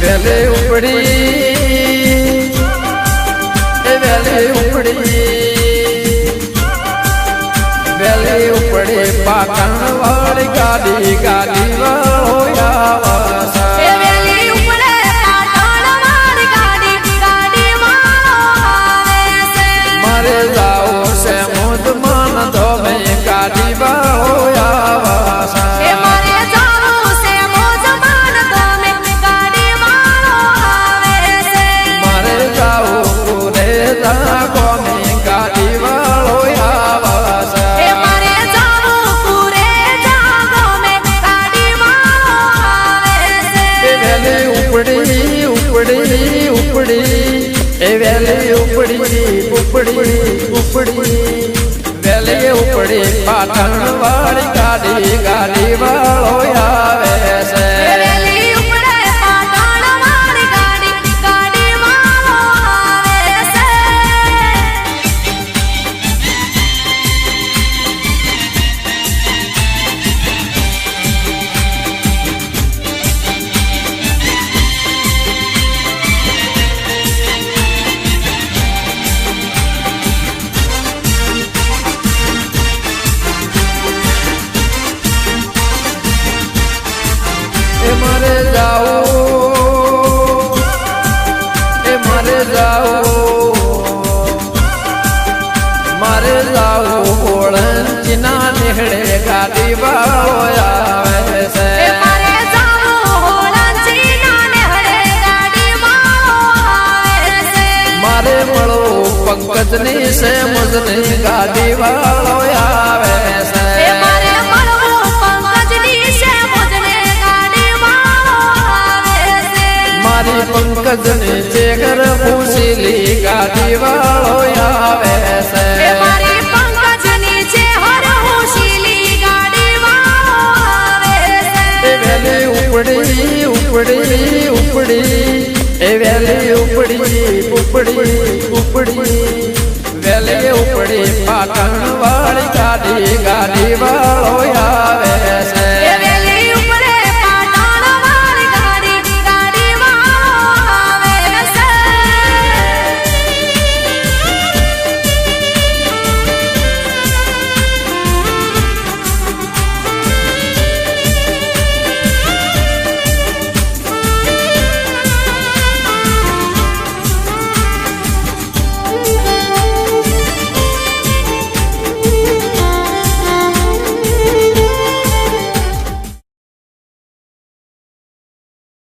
વેલે ઉપડી પાટણ વાળી ગાડી ગાડી મારે જાઓ છે મોજ મન તો ભાઈ ગાડી વેલે ઉપડી પાટણ વાળી ગાડી ગાડી વાળો આવે છે મારે જાવું ઓળંચીના નીકળે ગાડી વાળો આવે છે મારે મળવું પંકજની છે મુજની ગાડી વાળો આવે છે મારી પંકજની ચેકર પૂછીલી ગાડી વાળો આવે છે વેલે ઉપડી પાટણ વાળી ગાડી ગાડી વાળો આવે છે